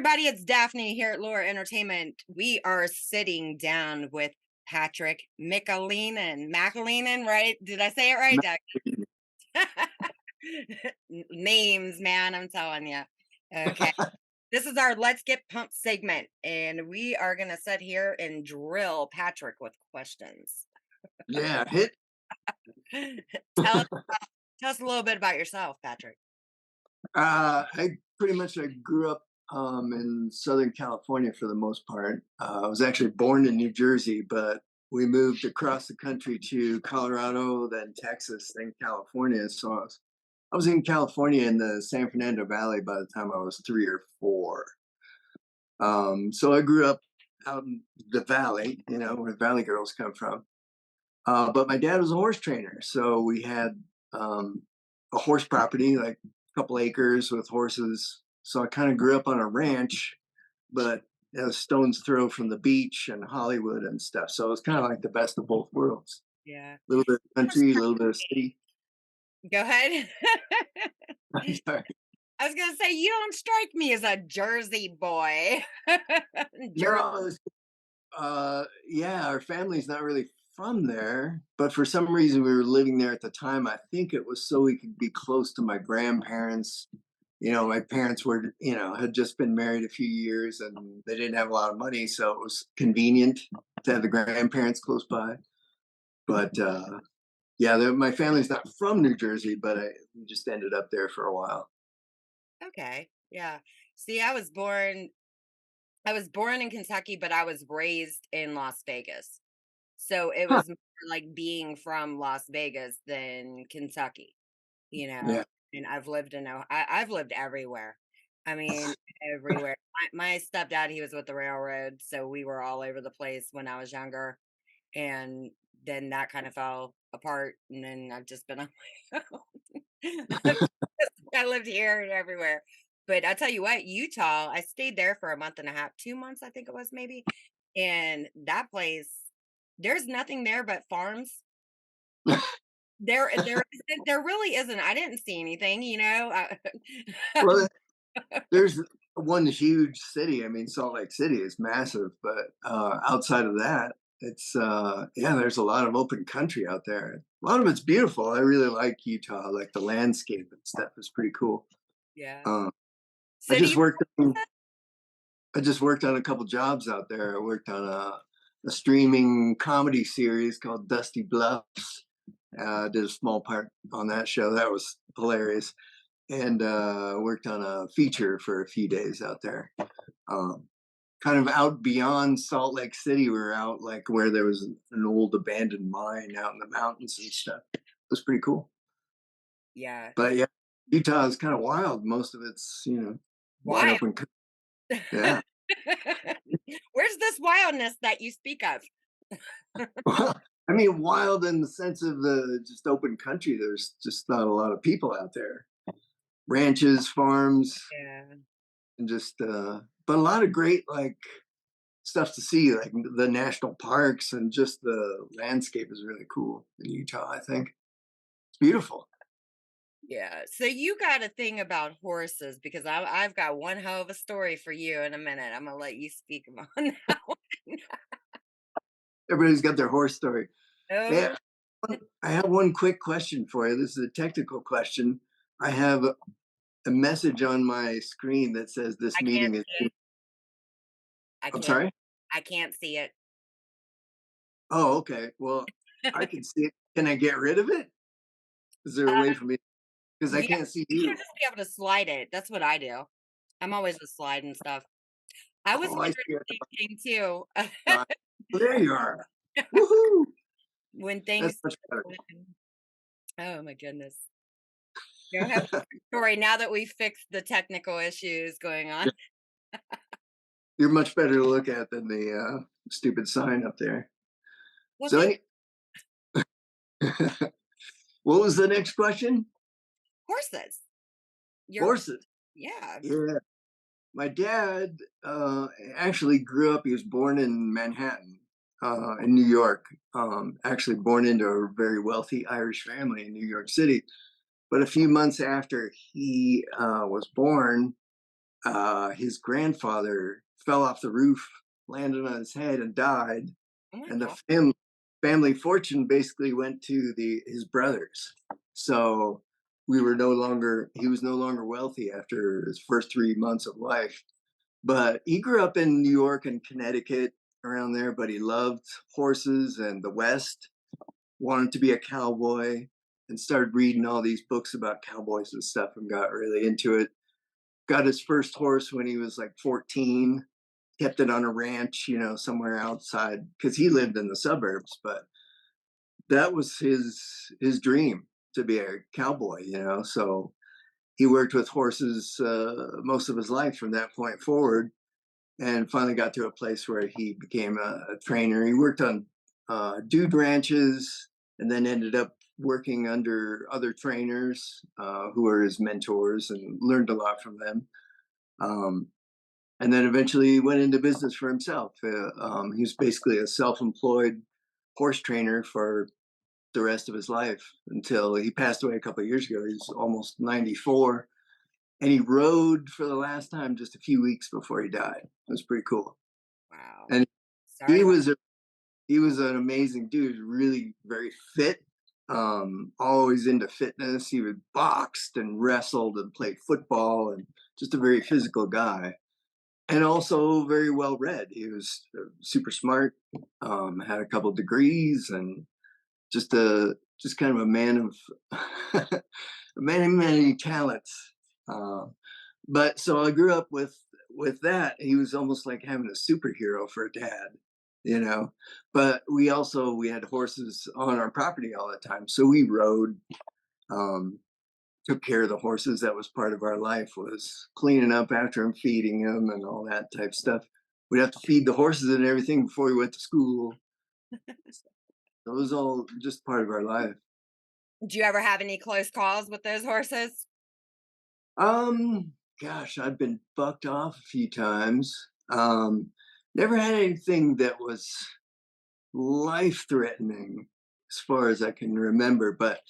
everybody, it's Daphne here at Lure Entertainment. We are sitting down with Patrick McAleenan. McAleenan, right? Did I say it right, Doug? Names, man, I'm telling you. Okay. This is our Let's Get Pumped segment, and we are going to sit here and drill Patrick with questions. Yeah, hit. tell, us, tell us a little bit about yourself, Patrick. I grew up in Southern California for the most part. I was actually born in New Jersey, but we moved across the country to Colorado, then Texas, then California. So I was in California in the San Fernando Valley by the time I was 3 or 4. So I grew up out in the valley, where the Valley Girls come from. But my dad was a horse trainer, so we had a horse property, like a couple acres with horses. So I kind of grew up on a ranch, but a stone's throw from the beach and Hollywood and stuff. So it was kind of like the best of both worlds. Yeah. A little bit of Horse country, a little bit of property. city. Go ahead. I'm sorry. I was gonna say you don't strike me as a Jersey boy. Jersey. No, yeah, our family's not really from there, but for some reason we were living there at the time. I think it was so we could be close to my grandparents. My parents had just been married a few years and they didn't have a lot of money, so it was convenient to have the grandparents close by. But yeah, my family's not from New Jersey, but we just ended up there for a while. Okay. Yeah. See, I was born in Kentucky, but I was raised in Las Vegas. So it Huh. was more like being from Las Vegas than Kentucky, you know. Yeah. And I've lived everywhere. I mean, everywhere. My stepdad, he was with the railroad, so we were all over the place when I was younger. And then that kind of fell apart, and then I've just been on my own. I lived here and everywhere. But I tell you what, Utah, I stayed there for a month and a half, 2 months, I think it was maybe. And that place, there's nothing there but farms. There really isn't. I didn't see anything, you know. Well, there's one huge city. I mean, Salt Lake City is massive, but outside of that, it's yeah, there's a lot of open country out there. A lot of it's beautiful. I really like Utah. Like the landscape and stuff is pretty cool. Yeah. Uh, I So do just you worked on I just worked on a couple jobs out there. I worked on a streaming comedy series called Dusty Bluffs. Did a small part on that show. That was hilarious. And worked on a feature for a few days out there. Um, Kind of out beyond Salt Lake City. We were out like where there was an old abandoned mine out in the mountains and stuff. It was pretty cool. yeah. But yeah, Utah is kind of wild. Most of it's, wide Wild. open. Yeah. Where's this wildness that you speak of? Well, I mean, wild in the sense of the just open country. There's just not a lot of people out there. Ranches, farms, Yeah. and just, but a lot of great like stuff to see, like the national parks and just the landscape is really cool in Utah. I think it's beautiful. Yeah. So you got a thing about horses because I've got one hell of a story for you in a minute. I'm gonna let you speak on that one. Everybody's got their horse story. Oh, Yeah, I have one quick question for you. This is a technical question. I have a message on my screen that says this I can't meeting is. see it. I I'm can't. sorry. I can't see it. Oh, okay. Well, I can see it. Can I get rid of it? Is there a way for me? Because I Yeah, can't see you should you. just be able to slide it. That's what I do. I'm always just sliding stuff. I was Oh, I wondering see it at the the same thing too. bottom. Oh, there you are. Woohoo! When That's things much better. oh my goodness. Go ahead with your story now that we fixed the technical issues going on. You're much better to look at than the stupid sign up there. Well, So, thank what was the next question? horses. Your Horses. yeah. Yeah. My dad actually grew up, he was born in Manhattan, in New York. Actually, born into a very wealthy Irish family in New York City. But a few months after he was born, his grandfather fell off the roof, landed on his head, and died. Oh my And the god. family fortune basically went to the his brothers. So we were no longer he was no longer wealthy after his first 3 months of life. But he grew up in New York and Connecticut around there, but he loved horses and the West, wanted to be a cowboy, and started reading all these books about cowboys and stuff and got really into it. Got his first horse when he was like 14, kept it on a ranch, somewhere outside because he lived in the suburbs, but that was his dream to be a cowboy. So he worked with horses most of his life from that point forward, and finally got to a place where he became a trainer. He worked on dude ranches and then ended up working under other trainers who were his mentors and learned a lot from them. Um, and then eventually went into business for himself. He was basically a self-employed horse trainer for the rest of his life until he passed away a couple of years ago. He's almost 94, and he rode for the last time just a few weeks before he died. It was pretty cool. Wow. And Sorry he to was a, he was an amazing dude, really very fit. Always into fitness. He would boxed and wrestled and played football, and just a very physical guy. And also very well read. He was super smart. Had a couple degrees, and just kind of a man of many many talents. Uh, but so I grew up with that. He was almost like having a superhero for a dad, you know. But we had horses on our property all the time, so we rode. Um, Took care of the horses. That was part of our life, was cleaning up after them, feeding them, and all that type stuff. We'd have to feed the horses and everything before we went to school. It was all just part of our life. Do you ever have any close calls with those horses? Gosh, I've been bucked off a few times. Never had anything that was life threatening as far as I can remember, but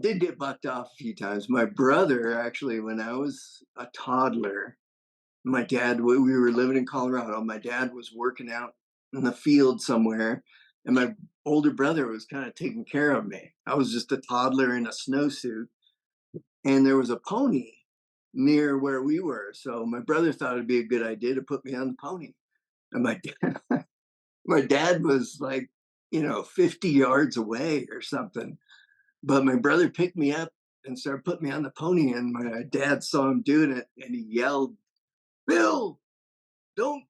did get bucked off a few times. My brother, actually, when I was a toddler, my dad, we were living in Colorado. My dad was working out in the field somewhere, and my older brother was kind of taking care of me. I was just a toddler in a snowsuit, and there was a pony near where we were. So my brother thought it'd be a good idea to put me on the pony. And my dad was like, 50 yards away or something. But my brother picked me up and started putting me on the pony, and my dad saw him doing it, and he yelled, "Bill, don't,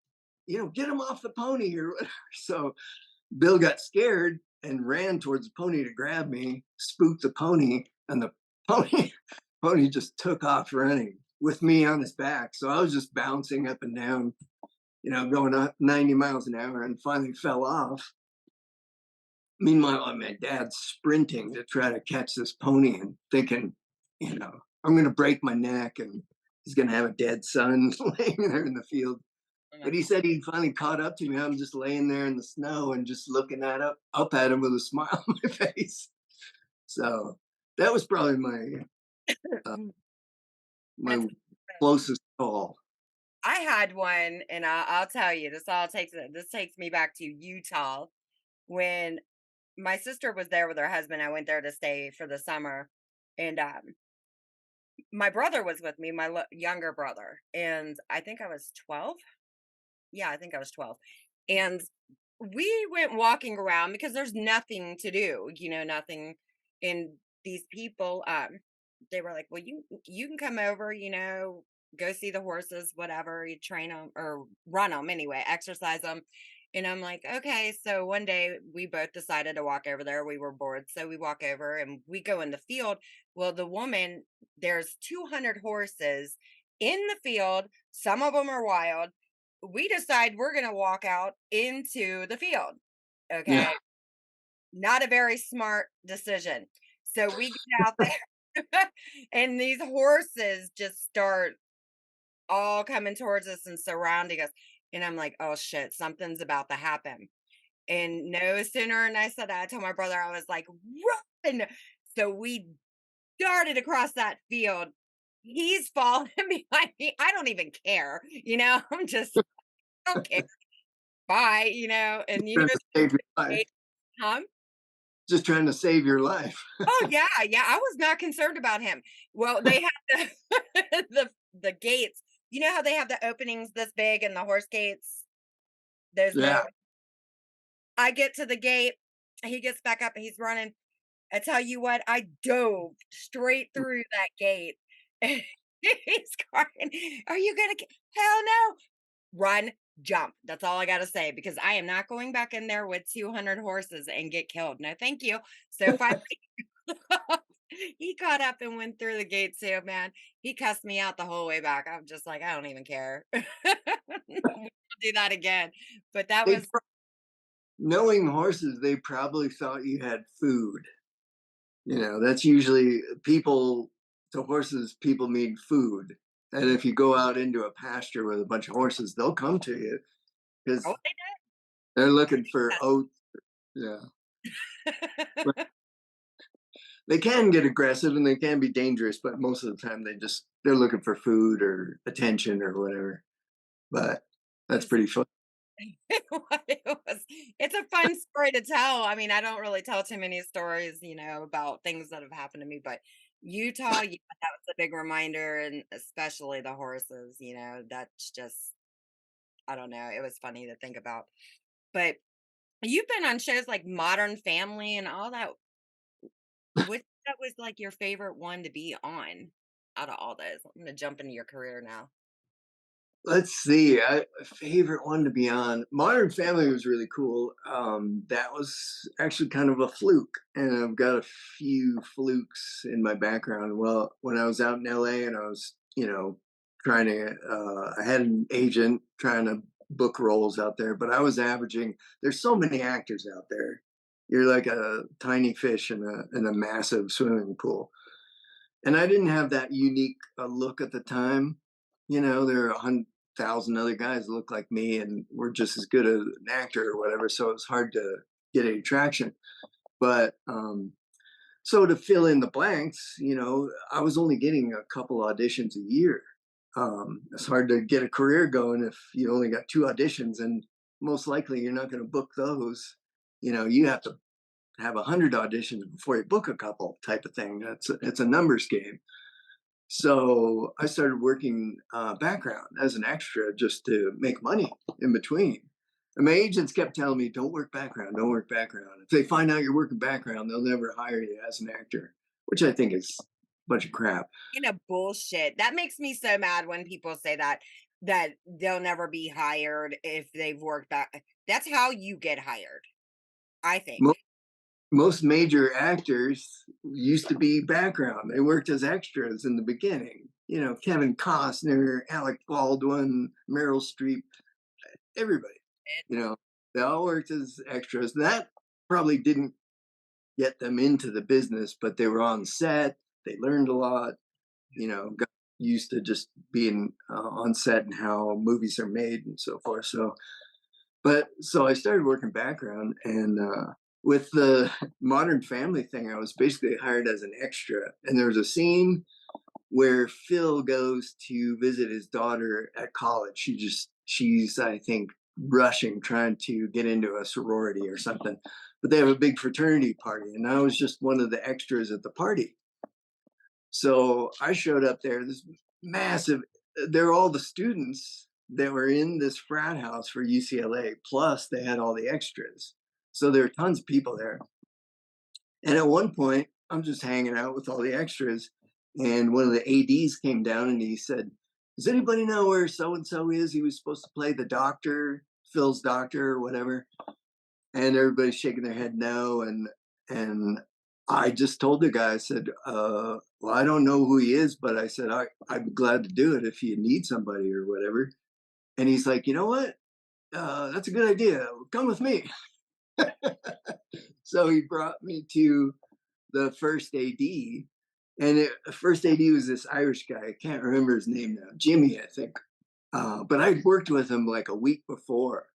get him off the pony," or whatever. So Bill got scared and ran towards the pony to grab me, spooked the pony, and the pony pony just took off running with me on his back. So I was just bouncing up and down, going up 90 miles an hour, and finally fell off. Meanwhile, my dad's sprinting to try to catch this pony and thinking, I'm going to break my neck and he's going to have a dead son laying there in the field. Oh my But he god. said he finally caught up to me. I'm just laying there in the snow and just looking up at him with a smile on my face. So that was probably uh, my That's closest call. I had one, and I'll tell you, this takes me back to Utah when my sister was there with her husband. I went there to stay for the summer, and my brother was with me, my younger brother, and I think I was 12. Yeah, I think I was 12, and we went walking around because there's nothing to do, nothing. And these people, they were like, "Well, you can come over, go see the horses, whatever. You train them or run them anyway, exercise them." And I'm like, "Okay." So one day we both decided to walk over there. We were bored, so we walk over and we go in the field. Well, there's 200 horses in the field. Some of them are wild. We decide we're going to walk out into the field. Yeah. Okay. Not a very smart decision. So we get out there and these horses just start all coming towards us and surrounding us. And I'm like, oh shit, something's about to happen. And no sooner than I said that, I told my brother, I was like, run. So we darted across that field he's falling behind me. I don't even care, I'm just I don't care. Bye, and Trying to save your life. gate, huh? Just trying to save your life. Oh yeah, yeah. I was not concerned about him. Well, they have the gates. You know how they have the openings this big and the horse gates? There's no. Yeah. I get to the gate. He gets back up. He's running. I tell you what, I dove straight through that gate. And he's crying. Are you gonna? Hell no! Run, jump. That's all I gotta say because I am not going back in there with 200 horses and get killed. No, thank you. So finally, he caught up and went through the gate too. Man, he cussed me out the whole way back. I'm just like, I don't even care. We won't do that again. But that They was pro Knowing horses, they probably thought you had food. That's usually people to horses, people mean food. And if you go out into a pasture with a bunch of horses, they'll come to you oh, because they they're looking for oats. Yeah. did. But they can get aggressive and they can be dangerous, but most of the time they're looking for food or attention or whatever. But It that's was pretty fun. it's a fun story to tell. I mean, I don't really tell too many stories, about things that have happened to me, but Utah, yeah, that was a big reminder, and especially the horses, that's just, I don't know, it was funny to think about. But you've been on shows like Modern Family and all that. Which that was like your favorite one to be on out of all those? I'm gonna jump into your career now. Let's see. Favorite one to be on. Modern Family was really cool. That was actually kind of a fluke, and I've got a few flukes in my background. Well, when I was out in LA and I was, trying to, I had an agent trying to book roles out there, but I was averaging. There's so many actors out there. You're like a tiny fish in a massive swimming pool, and I didn't have that unique look at the time. There are 100,000 other guys that look like me and were just as good as an actor or whatever. So it's hard to get any traction. But so to fill in the blanks, I was only getting a couple auditions a year. It's hard to get a career going if you only got two auditions, and most likely you're not going to book those. You have to have 100 auditions before you book a couple, type of thing. It's a numbers game. So I started working background as an extra just to make money in between. And my agents kept telling me, "Don't work background, don't work background. If they find out you're working background, they'll never hire you as an actor," which I think is a bunch of crap. Bullshit. That makes me so mad when people say that they'll never be hired if they've worked back. That's how you get hired, I think. Mo- Most major actors used to be background. They worked as extras in the beginning. Kevin Costner, Alec Baldwin, Meryl Streep, everybody. You know, they all worked as extras. That probably didn't get them into the business, but they were on set. They learned a lot. Got used to just being on set and how movies are made and so forth. So I started working background, and with the Modern Family thing, I was basically hired as an extra. And there was a scene where Phil goes to visit his daughter at college. She's I think rushing, trying to get into a sorority or something. But they have a big fraternity party, and I was just one of the extras at the party. So I showed up there, this massive, they're all the students that were in this frat house for UCLA, plus they had all the extras. So there are tons of people there. And at one point, I'm just hanging out with all the extras. And one of the ADs came down and he said, "Does anybody know where so and so is? He was supposed to play the doctor, Phil's doctor, or whatever." And everybody's shaking their head no. And I just told the guy, I said, "Well, I don't know who he is, but I said, I'd be glad to do it if you need somebody or whatever." And he's like, "You know what? That's a good idea. Come with me." So he brought me to the first AD, and first AD was this Irish guy. I can't remember his name now, Jimmy, I think. But I'd worked with him like a week before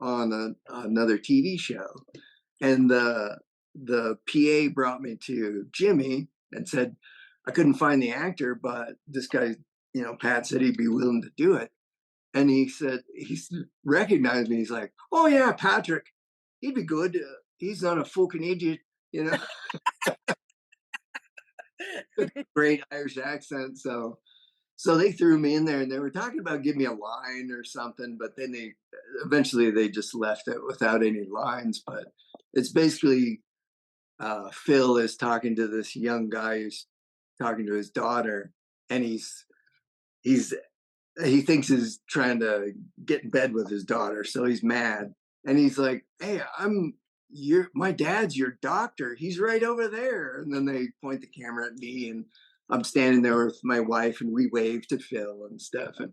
on another TV show, and the PA brought me to Jimmy and said, I couldn't find the actor, but this guy, Pat said he'd be willing to do it. And he said, recognized me. He's like, "Oh, yeah, Patrick, he'd be good. He's not a fucking idiot, you know, great Irish accent." So they threw me in there and they were talking about giving me a line or something, but then they eventually they just left it without any lines. But it's basically Phil is talking to this young guy who's talking to his daughter, and he's he thinks he's trying to get in bed with his daughter, so he's mad, and he's like, "Hey, my dad's your doctor. He's right over there." And then they point the camera at me, and I'm standing there with my wife, and we wave to Phil and stuff. And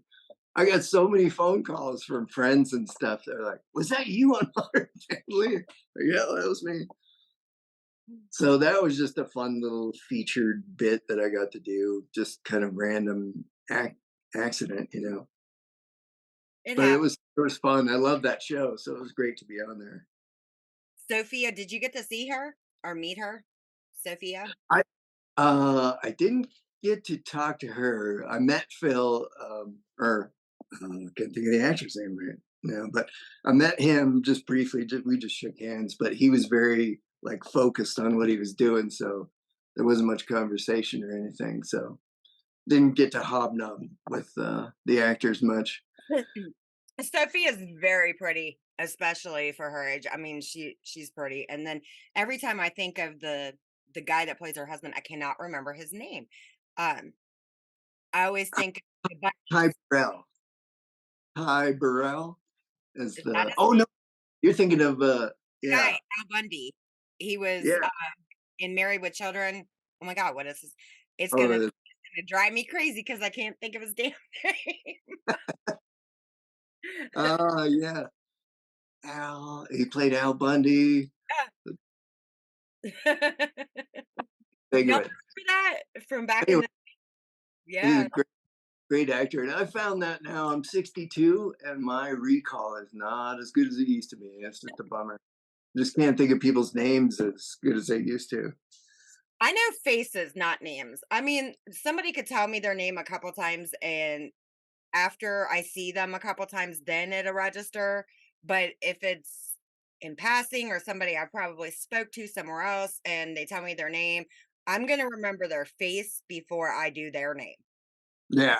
I got so many phone calls from friends and stuff. They're like, "Was that you on Modern Family?" Yeah, that was me. So that was just a fun little featured bit that I got to do, just kind of random accident. It But it happened. was it was fun. I love that show, so it was great to be on there. Sophia, did you get to see her or meet her? Sophia? I didn't get to talk to her. I met Phil, or I can't think of the actor's name right now, but I met him just briefly. We just shook hands, but he was very like focused on what he was doing, so there wasn't much conversation or anything. So didn't get to hobnob with the actors much. Sophia's very pretty, especially for her age. I mean, she's pretty. And then every time I think of the guy that plays her husband, I cannot remember his name. Um, I always think the Ty Bunnies. Burrell. Ty Burrell is Is that the. his Oh name? no, you're thinking of Guy, yeah, Al Bundy. He was yeah. in Married with Children. Oh my God, what is this? It's Oh, gonna drive me crazy because I can't think of his damn yeah. Al. He played Al Bundy. name. Think of Y'all it. remember that from back in Anyway, the he's a yeah. great actor, and I found that now I'm 62, and my recall is not as good as it used to be. It's just a bummer. Just can't think of people's names as good as they used to. I know faces, not names. I mean, somebody could tell me their name a couple times, and after I see them a couple times, then it'll register. But if it's in passing or somebody I probably spoke to somewhere else and they tell me their name, I'm gonna remember their face before I do their name. Yeah,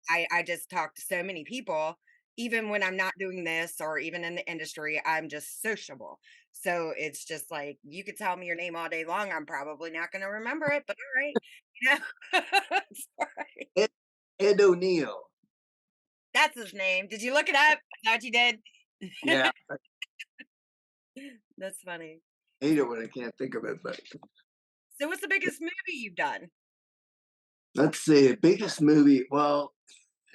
I just talk to so many people, even when I'm not doing this or even in the industry, I'm just sociable. So it's just like you could tell me your name all day long. I'm probably not going to remember it, but all right. You know, it's all right. Ed, Ed O'Neill. That's his name. Did you look it up? Is that what you did? Yeah, I That's funny. hate it when I can't think of it, but So what's the biggest movie you've done? let's see. Biggest movie. Well,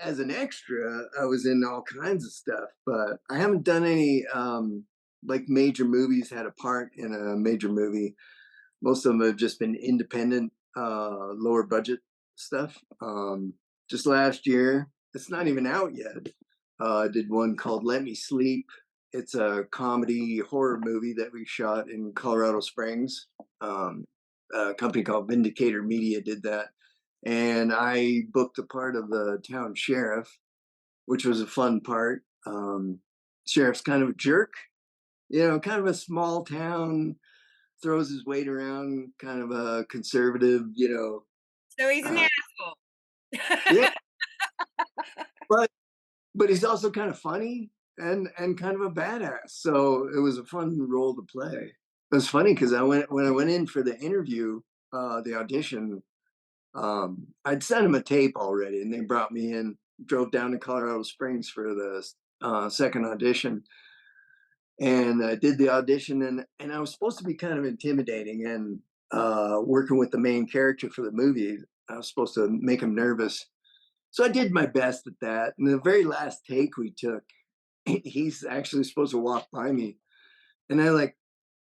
as an extra, I was in all kinds of stuff, but I haven't done any like major movies. Had a part in a major movie. Most of them have just been independent, lower budget stuff. Just last year, it's not even out yet. I did one called Let Me Sleep. It's a comedy horror movie that we shot in Colorado Springs. A company called Vindicator Media did that. And I booked a part of the town sheriff, which was a fun part. Sheriff's kind of a jerk, kind of a small town, throws his weight around, kind of a conservative. So he's an Uh, asshole. yeah, but he's also kind of funny and kind of a badass. So it was a fun role to play. It was funny because when I went in for the interview, the audition. I'd sent him a tape already, and they brought me in. Drove down to Colorado Springs for the second audition, and I did the audition, and I was supposed to be kind of intimidating and working with the main character for the movie. I was supposed to make him nervous, so I did my best at that. And the very last take we took, he's actually supposed to walk by me, and I like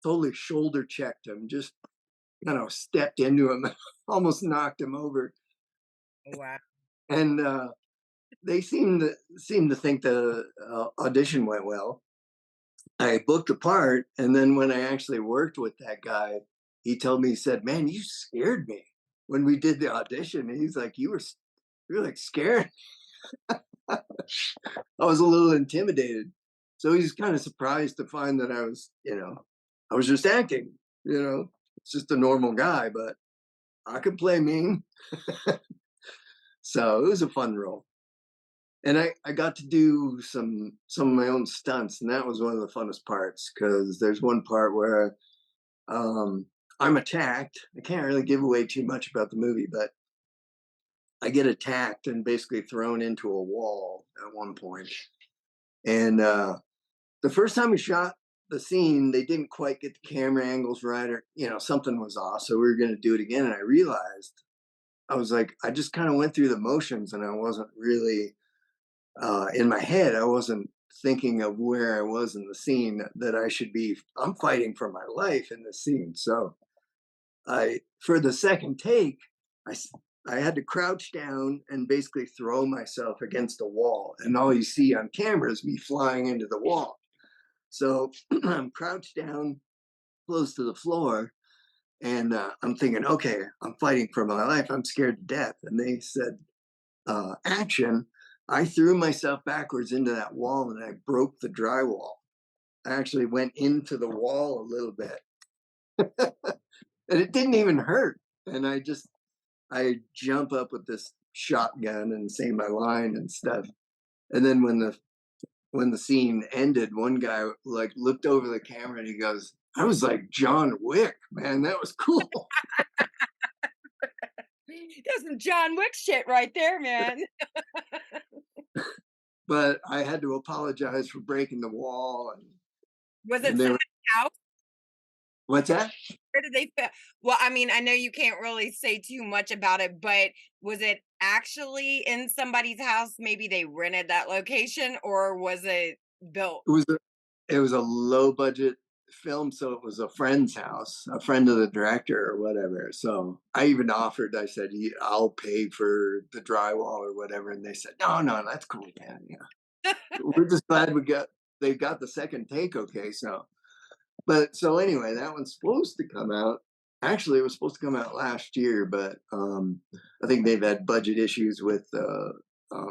totally shoulder checked him, just stepped into him, almost knocked him over, Wow. and they seemed to think the audition went well. I booked a part, and then when I actually worked with that guy, he told me, he said, "Man, you scared me." when we did the audition, he's like, you were like scared. I was a little intimidated. So he's kind of surprised to find that I was just acting, it's just a normal guy, but I could play mean. So it was a fun role. And I got to do some of my own stunts, and that was one of the funnest parts because there's one part where um, I'm attacked. I can't really give away too much about the movie, but I get attacked and basically thrown into a wall at one point. And the first time we shot the scene, they didn't quite get the camera angles right, or something was off. So we were going to do it again, and I realized I was like, I just kind of went through the motions, and I wasn't really in my head. I wasn't thinking of where I was in the scene that I should be. I'm fighting for my life in this scene. So for the second take, I I had to crouch down and basically throw myself against a wall. And all you see on camera is me flying into the wall. So I'm crouched down close to the floor, and I'm thinking, okay, I'm fighting for my life. I'm scared to death. And they said, action. I threw myself backwards into that wall and I broke the drywall. I actually went into the wall a little bit, and it didn't even hurt. And I jump up with this shotgun and say my line and stuff. And then when the scene ended, one guy like looked over the camera and he goes, "I was like John Wick, man. That was cool." That's some John Wick shit right there, man. But I had to apologize for breaking the wall, Was it and they were, somebody's house? "What's that?" Where did they well, I mean, I know you can't really say too much about it, but was it actually in somebody's house? Maybe they rented that location, or was it built? It was it was a low budget film, so it was a friend's house, a friend of the director or whatever. So I even offered, I said, I'll pay for the drywall or whatever. And they said, no, no, that's cool, man. Yeah. We're just glad they got the second take. Okay. So anyway, that one's supposed to come out. Actually, it was supposed to come out last year, but I think they've had budget issues with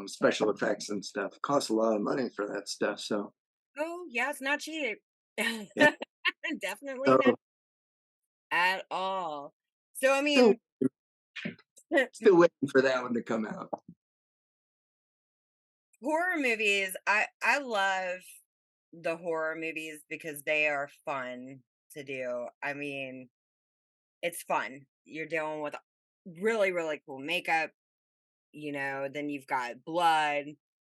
special effects and stuff. It costs a lot of money for that stuff. So, Oh, yeah, it's not cheap. yeah. Definitely not So at all. So, I still mean, still waiting for that one to come out. horror movies, I love the horror movies because they are fun to do. I mean, it's fun. You're dealing with really, really cool makeup, then you've got blood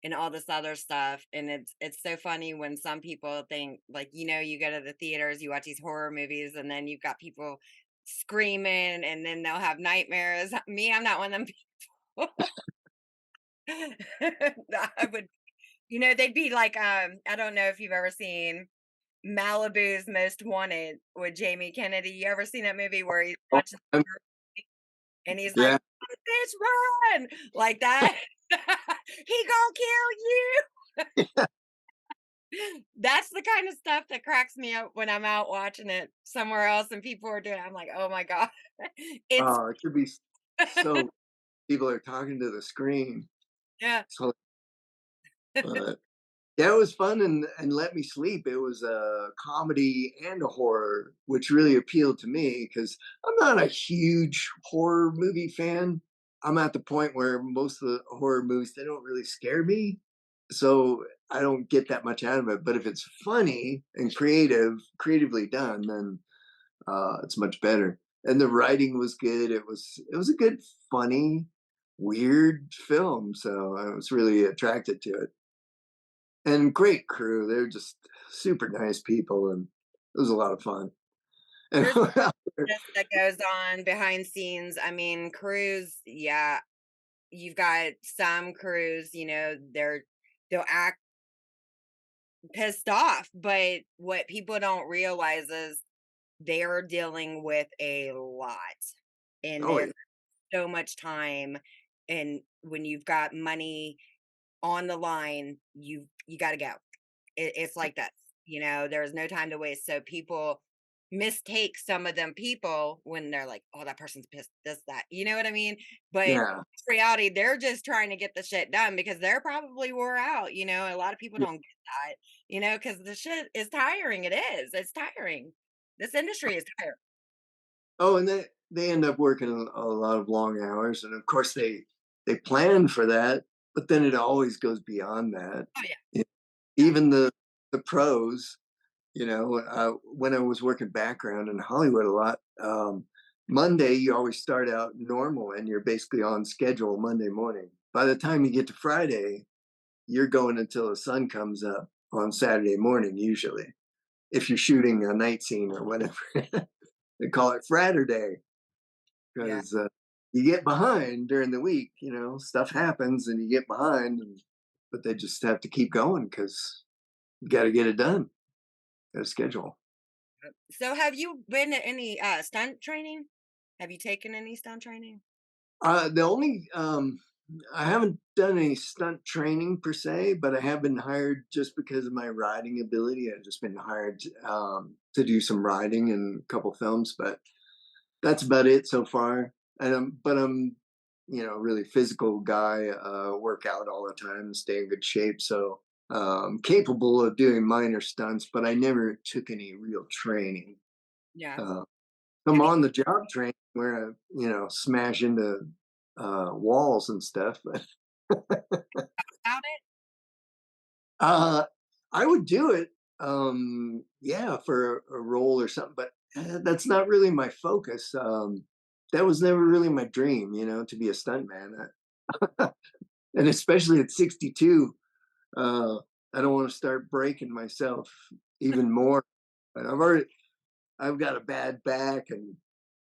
and all this other stuff. And it's so funny when some people think like, you go to the theaters, you watch these horror movies, and then you've got people screaming and then they'll have nightmares. Me, I'm not one of them people. I would, they'd be like, I don't know if you've ever seen Malibu's Most Wanted with Jamie Kennedy. You ever seen that movie where he's Oh, watching I'm- and he's like, yeah. "Bitch, run!" Like that. He gonna kill you. That's the kind of stuff that cracks me up when I'm out watching it somewhere else and people are doing it. I'm like, "Oh my god." It's Oh, it could be so. People are talking to the screen. yeah. So, uh, yeah, it was fun and let me sleep. It was a comedy and a horror, which really appealed to me because I'm not a huge horror movie fan. I'm at the point where most of the horror movies they don't really scare me, so I don't get that much out of it. But if it's funny and creatively done, then it's much better. And the writing was good. It was a good, funny, weird film. So I was really attracted to it. And great crew. They're just super nice people, and it was a lot of fun. And There's this that goes on behind scenes. I mean, crews, yeah, you've got some crews, they'll act pissed off, but what people don't realize is they're dealing with a lot. And oh there's yeah, so much time. And when you've got money on the line, you got to go. It's like that. There's no time to waste. So people mistake some of them people when they're like, "Oh, that person's pissed this, that." You know what I mean? But Yeah. in reality, they're just trying to get the shit done because they're probably wore out, a lot of people Yeah. don't get that, because the shit is tiring. It is. It's tiring. This industry is tiring. Oh, and they end up working a lot of long hours, and of course they plan for that, but then it always goes beyond that. Oh yeah. E- Yeah. Even the pros, when I was working background in Hollywood a lot, Monday you always start out normal and you're basically on schedule Monday morning. By the time you get to Friday, you're going until the sun comes up on Saturday morning, usually. If you're shooting a night scene or whatever, they call it Fratter Day Yeah. because you get behind during the week. Stuff happens and you get behind, but they just have to keep going because you got to get it done. Got a schedule. So have you been to any stunt training? Have you taken any stunt training? The only I haven't done any stunt training per se, but I have been hired just because of my riding ability. I've just been hired to do some riding in a couple films, but that's about it so far. But I'm, really physical guy. Work out all the time, stay in good shape, so capable of doing minor stunts. But I never took any real training. Yeah. Uh, some Have you on the job training where I, smash into walls and stuff. But found it? uh, I would do it, yeah, for a role or something. But that's not really my focus. That was never really my dream, to be a stuntman. And especially at 62, uh, I don't want to start breaking myself even more. But I've got a bad back and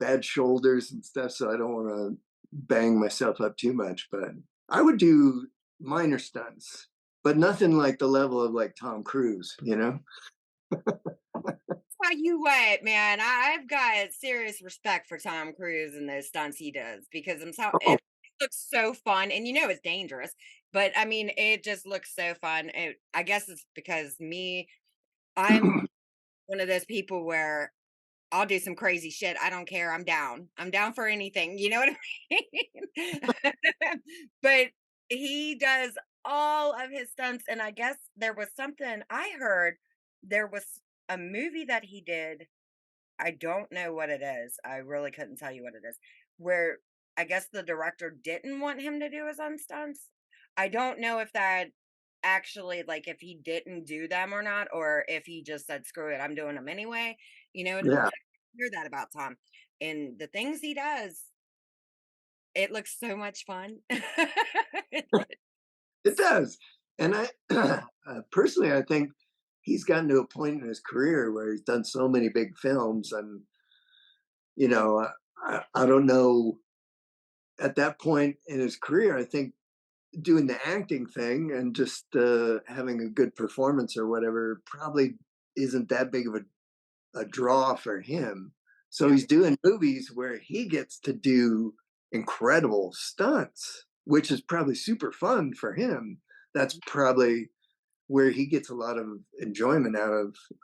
bad shoulders and stuff, so I don't want to bang myself up too much. But I would do minor stunts, but nothing like the level of like Tom Cruise. Tell you what, man, I've got serious respect for Tom Cruise and those stunts he does because Oh, it looks so fun, and it's dangerous, but I mean, it just looks so fun. I guess it's because I'm one of those people where I'll do some crazy shit. I don't care. I'm down. I'm down for anything. You know what I mean? But he does all of his stunts. And I guess there was something I heard. There was a movie that he did. I don't know what it is. I really couldn't tell you what it is. Where I guess the director didn't want him to do his own stunts. I don't know if that actually, like, if he didn't do them or not, or if he just said, screw it, I'm doing them anyway. yeah, Hear that about Tom. And the things he does, it looks so much fun. It really it does. And I personally, I think he's gotten to a point in his career where he's done so many big films, and you know, I don't know. At that point in his career, I think doing the acting thing and just having a good performance or whatever probably isn't that big of a draw for him. So Yeah. he's doing movies where he gets to do incredible stunts, which is probably super fun for him. That's probably where he gets a lot of enjoyment out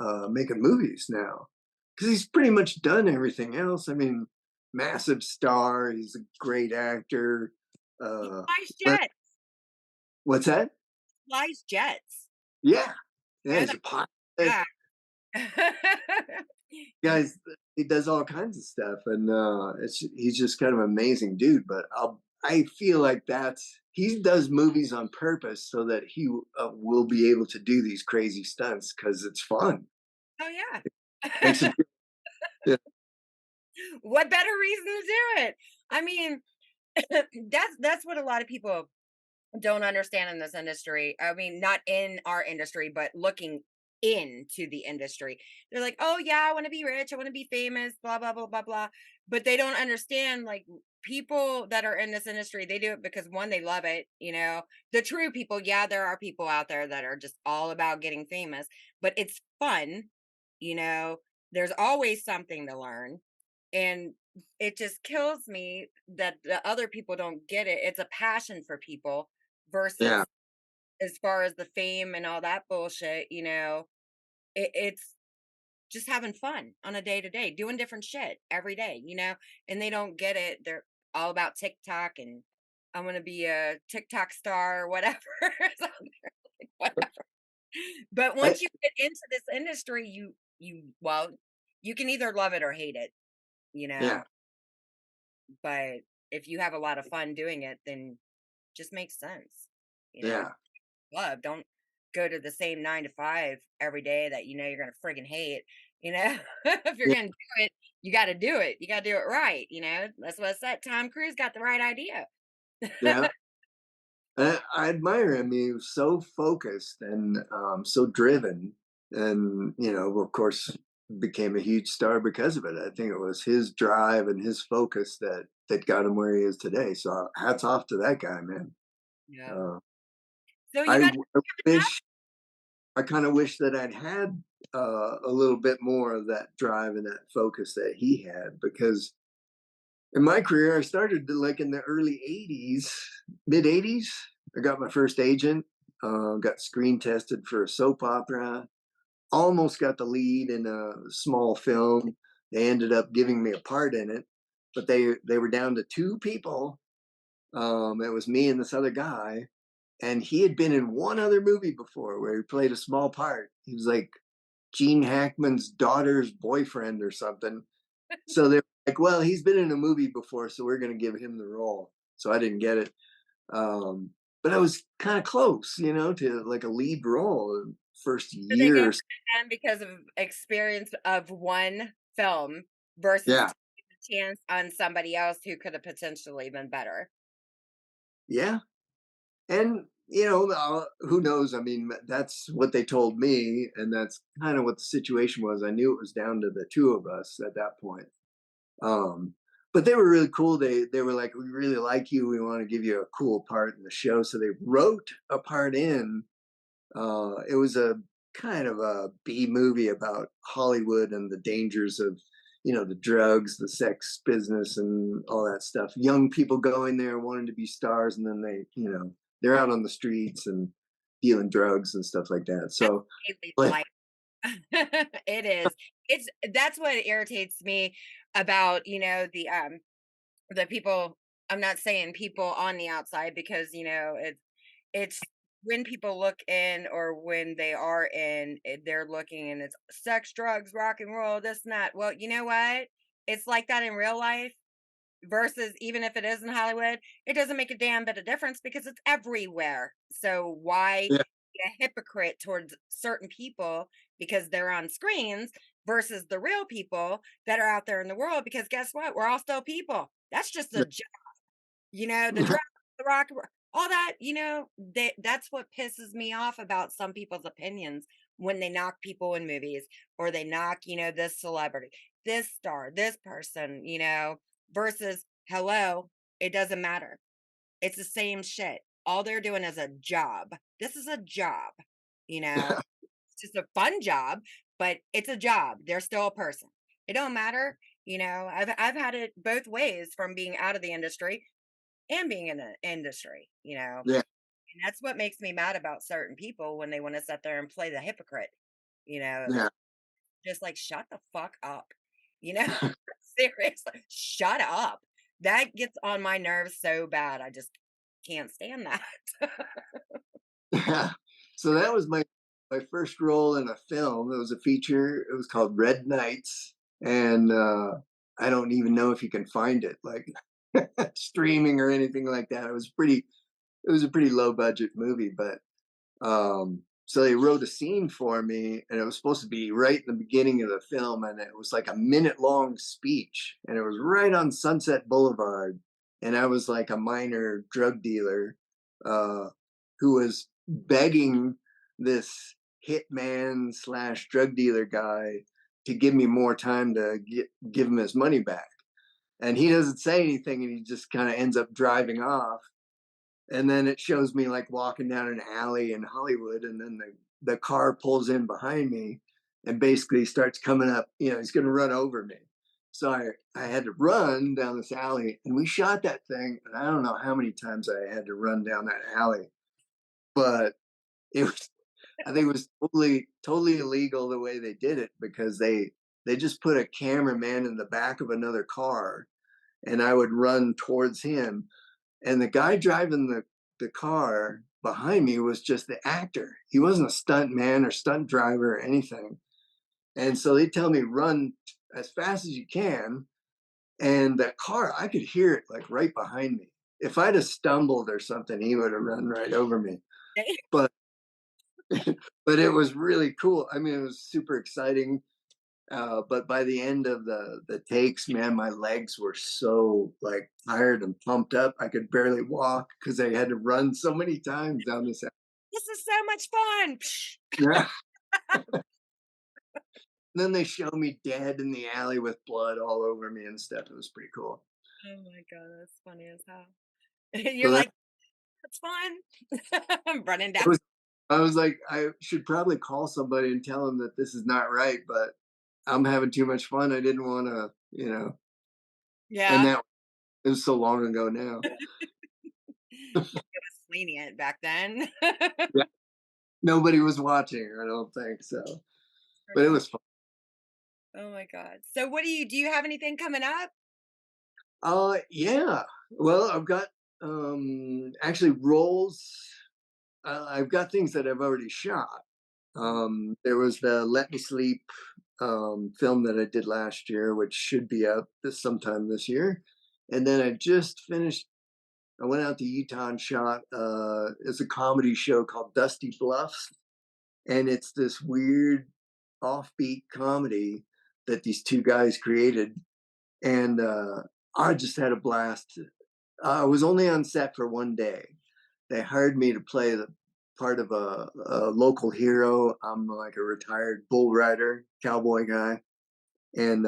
of making movies now, because he's pretty much done everything else. I mean, massive star, he's a great actor. He Uh, flies but jets. what's that? Flies jets. Yeah, yeah, And he's a pilot. yeah. Guys, he does all kinds of stuff, and he's just kind of an amazing dude. But I feel like he does movies on purpose so that he will be able to do these crazy stunts because it's fun. Oh yeah. Makes him. Yeah, What better reason to do it? I mean, that's what a lot of people don't understand in this industry. I mean, not in our industry, but looking into the industry. They're like, "Oh yeah, I want to be rich, I want to be famous, blah blah blah blah blah." But they don't understand, like, people that are in this industry, they do it because one, they love it. The true people, yeah, there are people out there that are just all about getting famous, but it's fun, you know. There's always something to learn. And it just kills me that the other people don't get it. It's a passion for people yeah, versus as far as the fame and all that bullshit, it's just having fun on a day to day, doing different shit every day, and they don't get it. They're all about TikTok and I'm going to be a TikTok star or whatever. So they're like, whatever. But I, once you get into this industry, well, you can either love it or hate it, you yeah, know. But if you have a lot of fun doing it, then just makes sense. yeah, Love. Don't go to the same 9 to 5 every day that you're gonna friggin' hate. If you're yeah, gonna do it, you gotta do it. You gotta do it right. That's what I said. Tom Cruise got the right idea. yeah. I admire him. He was so focused and so driven, and of course, became a huge star because of it. I think it was his drive and his focus that got him where he is today. So hats off to that guy, man. Yeah. Uh, So you I, got I wish I kind of wish that I'd had a little bit more of that drive and that focus that he had, because in my career, I started like in the early 80s, mid 80s. I got my first agent, got screen tested for a soap opera, almost got the lead in a small film. They ended up giving me a part in it, but they were down to two people. It was me and this other guy, and he had been in one other movie before where he played a small part. He was like Gene Hackman's daughter's boyfriend or something. So they're like, well, he's been in a movie before, so we're going to give him the role. So I didn't get it. Um, but I was kind of close, to like a lead role in first so they year. gave it to him because of experience of one film versus Yeah. taking a chance on somebody else who could have potentially been better. Yeah. And, who knows? I mean, that's what they told me. And that's kind of what the situation was. I knew it was down to the two of us at that point. Um, but they were really cool. They were like, we really like you. We want to give you a cool part in the show. So they wrote a part in. It was a kind of a B movie about Hollywood and the dangers of, the drugs, the sex business, and all that stuff. Young people going there wanting to be stars, and then they're out on the streets and dealing drugs and stuff like that. That's So, daily but life. It is. That's what irritates me about, the people. I'm not saying people on the outside because, it's when people look in or when they are in, they're looking and it's sex, drugs, rock and roll, this and that. Well, you know what? It's like that in real life versus even if it is in Hollywood, it doesn't make a damn bit of difference because it's everywhere. So why yeah, be a hypocrite towards certain people because they're on screens versus the real people that are out there in the world? Because guess what? We're all still people. That's just a the yeah, drug, the rock, all that, that's what pisses me off about some people's opinions when they knock people in movies or they knock, this celebrity, this star, this person, versus hello, it doesn't matter. It's the same shit. All they're doing is a job. This is a job, you know. It's just a fun job, but it's a job. They're still a person. It don't matter. I've had it both ways from being out of the industry and being in the industry, yeah, and that's what makes me mad about certain people when they want to sit there and play the hypocrite, you know, yeah. just like shut the fuck up, you know, seriously, shut up. That gets on my nerves so bad. I just can't stand that. Yeah. So that was my first role in a film. It was a feature. It was called Red Nights, and I don't even know if you can find it like streaming or anything like that. It was a pretty low budget movie, but so they wrote a scene for me, and it was supposed to be right in the beginning of the film, and it was like a minute long speech, and it was right on Sunset Boulevard, and I was like a minor drug dealer uh, who was begging this hitman slash drug dealer guy to give me more time to give him his money back, and he doesn't say anything, and he just kind of ends up driving off, and then it shows me like walking down an alley in Hollywood, and then the car pulls in behind me and basically starts coming up. He's going to run over me. So I had to run down this alley, and we shot that thing. And I don't know how many times I had to run down that alley, but it was I think it was totally illegal the way they did it because they just put a cameraman in the back of another car, and I would run towards him, and the guy driving the car behind me was just the actor. He wasn't a stunt man or stunt driver or anything. And so they tell me run as fast as you can, and that car, I could hear it like right behind me. If I'd have stumbled or something, he would have run right over me. But but it was really cool. I mean, it was super exciting. But by the end of the takes, man, my legs were so like tired and pumped up. I could barely walk because I had to run so many times down this. This is so much fun. Yeah. Then they show me dead in the alley with blood all over me and stuff. It was pretty cool. Oh my god, that's funny as hell. You're So that like, "That's fun." I'm running it down. was. I was like, I should probably call somebody and tell them that this is not right, but I'm having too much fun. I didn't want to, and Yeah. that it was so long ago now. It was lenient back then. Yeah. Nobody was watching, I don't think so. For But it sure. was fun. Oh my god. So what do you have anything coming up? Yeah. Well, I've got actually roles. I've got things that I've already shot. There was the Let Me Sleep film that I did last year, which should be out this sometime this year. And then I just finished. I went out to Utah and shot. It's a comedy show called Dusty Bluffs, and it's this weird offbeat comedy that these two guys created, and I just had a blast. I was only on set for one day. They hired me to play the part of a local hero. I'm like a retired bull rider, cowboy guy, and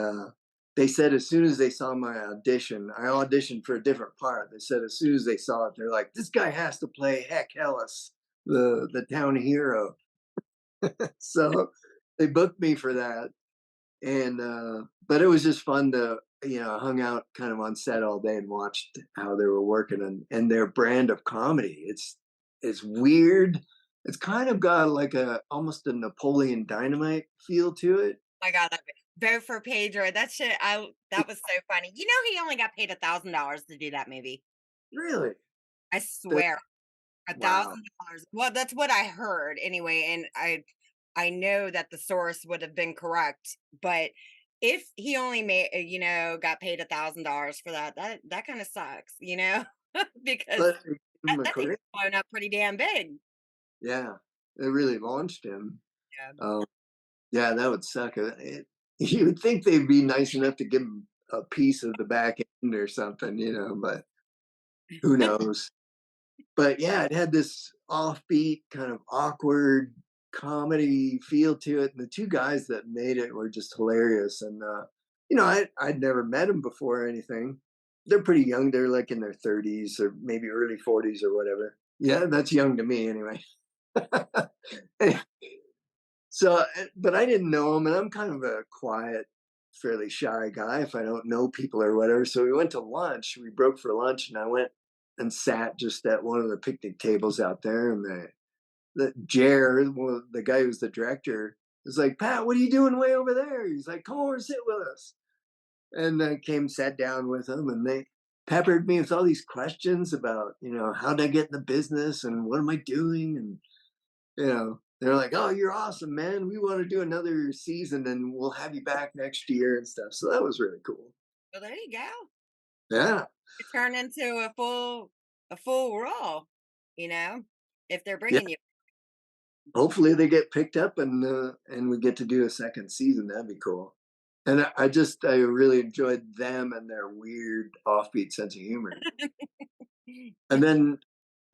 they said as soon as they saw my audition, I auditioned for a different part. They said as soon as they saw it, they're like, "This guy has to play Heck Ellis, the town hero." So they booked me for that, and but it was just fun to hung out kind of on set all day and watched how they were working and their brand of comedy. It's weird. It's kind of got like a almost a Napoleon Dynamite feel to it. My god, I vote for Pedro. That was so funny. You know he only got paid $1,000 to do that movie. Really? I That, swear. wow. $1,000. Well, that's what I heard anyway, and I know that the source would have been correct, but if he only got paid $1,000 for that, that kind of sucks, because But they gave him a that thing's career. blown up pretty damn big. Yeah, it really launched him. Yeah. Um, yeah, that would suck. You would think they'd be nice enough to give him a piece of the back end or something, but who knows? But yeah, it had this offbeat, kind of awkward comedy feel to it. And the two guys that made it were just hilarious. And I'd never met them before or anything. They're pretty young. They're like in their 30s or maybe early 40s or whatever. Yeah, that's young to me anyway. So, but I didn't know him, and I'm kind of a quiet, fairly shy guy if I don't know people or whatever. So we went to lunch. We broke for lunch, and I went and sat just at one of the picnic tables out there. And the Jer, the guy who's the director, was like, "Pat, what are you doing way over there?" He's like, "Come over and sit with us." And I came, sat down with him, and they peppered me with all these questions about, how did I get in the business and what am I doing, and they're like, "Oh, you're awesome, man. We want to do another season and we'll have you back next year and stuff." So that was really cool. Well, there you go. Yeah. It turned into a full role, you know, if they're Yeah. bringing you. Hopefully they get picked up and we get to do a second season. That'd be cool. And I really enjoyed them and their weird offbeat sense of humor. And then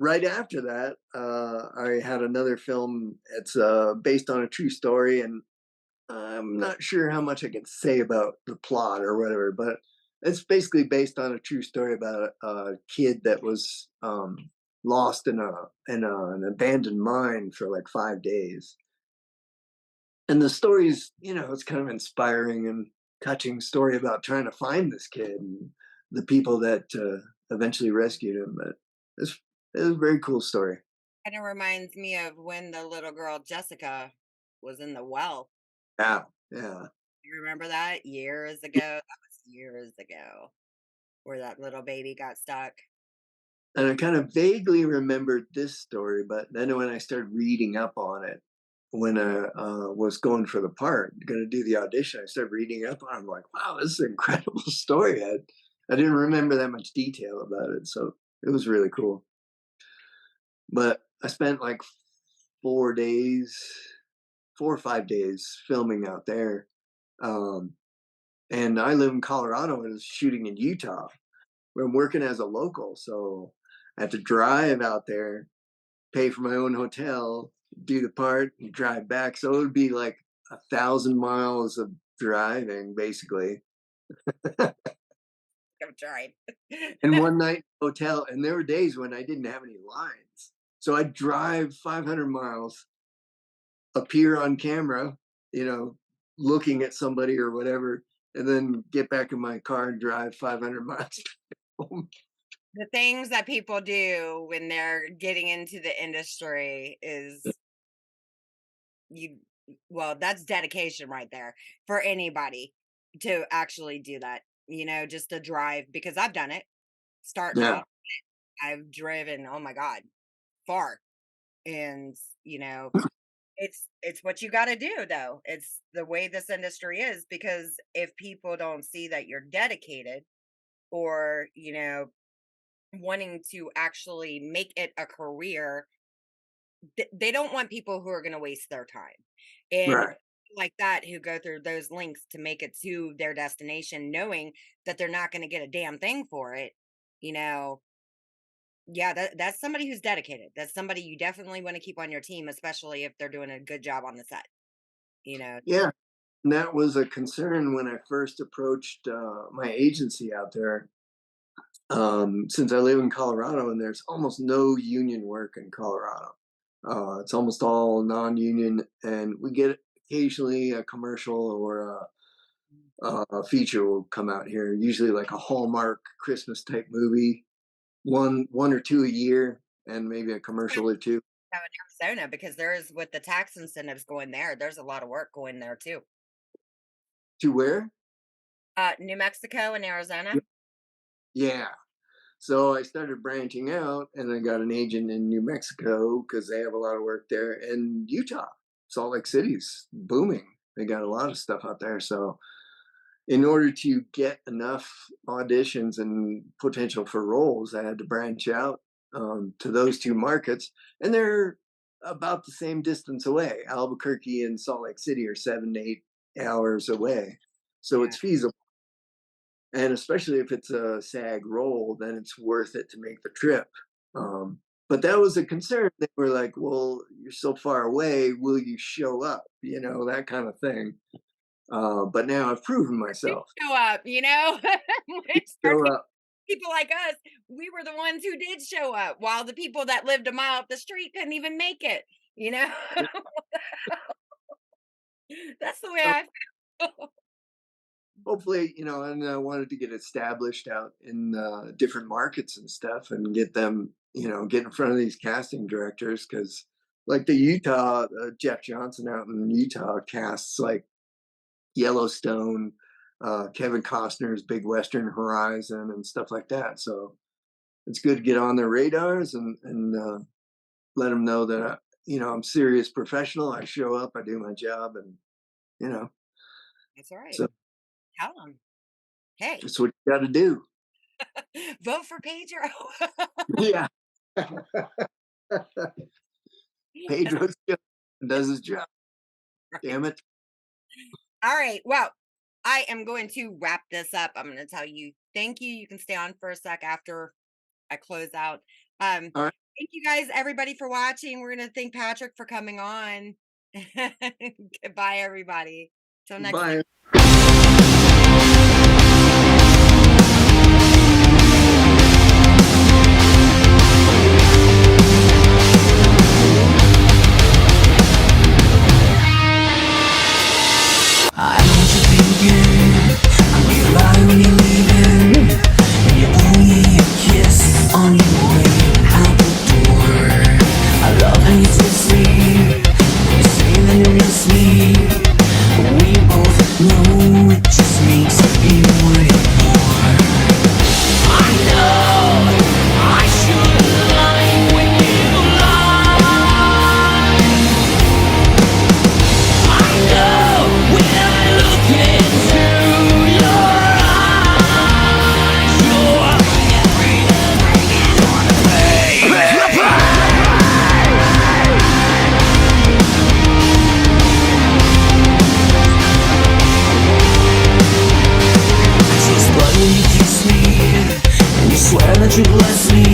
right after that, I had another film. It's based on a true story, and I'm not sure how much I can say about the plot or whatever, but it's basically based on a true story about a kid that was lost in an abandoned mine for like 5 days. And the story's, it's kind of inspiring and touching story about trying to find this kid and the people that eventually rescued him. But it's it was a very cool story. Kinda reminds me of when the little girl Jessica was in the well. Yeah, yeah. You remember that? Years ago? That was years ago, where that little baby got stuck. And I kind of vaguely remembered this story, but then when I started reading up on it, when I was going for the part, going to do the audition, I started reading up on it. I'm like, wow, this is an incredible story. I didn't remember that much detail about it. So it was really cool. But I spent like 4 days, 4 or 5 days filming out there. Um, and I live in Colorado and was shooting in Utah where I'm working as a local. So I have to drive out there, pay for my own hotel, do the part, and drive back. So it would be like 1,000 miles of driving, basically. I'm trying. And one night hotel, and there were days when I didn't have any lines. So I'd drive 500 miles, appear on camera, you know, looking at somebody or whatever, and then get back in my car and drive 500 miles home. The things that people do when they're getting into the industry is you well, that's dedication right there for anybody to actually do that, just to drive because I've done it. Starting Yeah, off, I've driven, oh my God, far. And, you know, it's what you got to do though. It's the way this industry is because if people don't see that you're dedicated or, wanting to actually make it a career, they don't want people who are going to waste their time. And right. like that who go through those links to make it to their destination knowing that they're not going to get a damn thing for it, you know, yeah, that's somebody who's dedicated. That's somebody you definitely want to keep on your team, especially if they're doing a good job on the set, you know. Yeah. And that was a concern when I first approached my agency out there. Since I live in Colorado and there's almost no union work in Colorado, it's almost all non-union, and we get occasionally a commercial or a feature will come out here. Usually, like a Hallmark Christmas type movie, one or two a year, and maybe a commercial or two. Have in Arizona because there's with the tax incentives going there, there's a lot of work going there too. To where? New Mexico and Arizona. Yeah. So I started branching out and I got an agent in New Mexico because they have a lot of work there. And Utah, Salt Lake City's booming. They got a lot of stuff out there. So in order to get enough auditions and potential for roles, I had to branch out to those two markets. And they're about the same distance away. Albuquerque and Salt Lake City are 7 to 8 hours away. So Yeah, it's feasible, and especially if it's a SAG role, then it's worth it to make the trip. Um, but that was a concern. They were like, "Well, you're so far away. Will you show up?" You know, that kind of thing. But now I've proven we myself. show up, for Show up. people like us, we were the ones who did show up, while the people that lived a mile up the street couldn't even make it. You know, that's the way I feel. Hopefully, and I wanted to get established out in different markets and stuff, and get them, get in front of these casting directors because, like the Utah Jeff Johnson out in Utah casts like Yellowstone, Kevin Costner's Big Western Horizon, and stuff like that. So it's good to get on their radars and let them know that I'm serious professional. I show up, I do my job, and you know, That's all right. so Tell them, hey, that's what you got to do. vote for Pedro. Yeah, That's Pedro does his job. right. Damn it! All right. Well, I am going to wrap this up. I'm going to tell you thank you. You can stay on for a sec after I close out. All right, Thank you guys, everybody, for watching. We're going to thank Patrick for coming on. Goodbye, everybody. Till next time. bye. I know what you're thinking. I'm getting by when you're leaving, and you owe me a kiss on your way out the door. I you bless me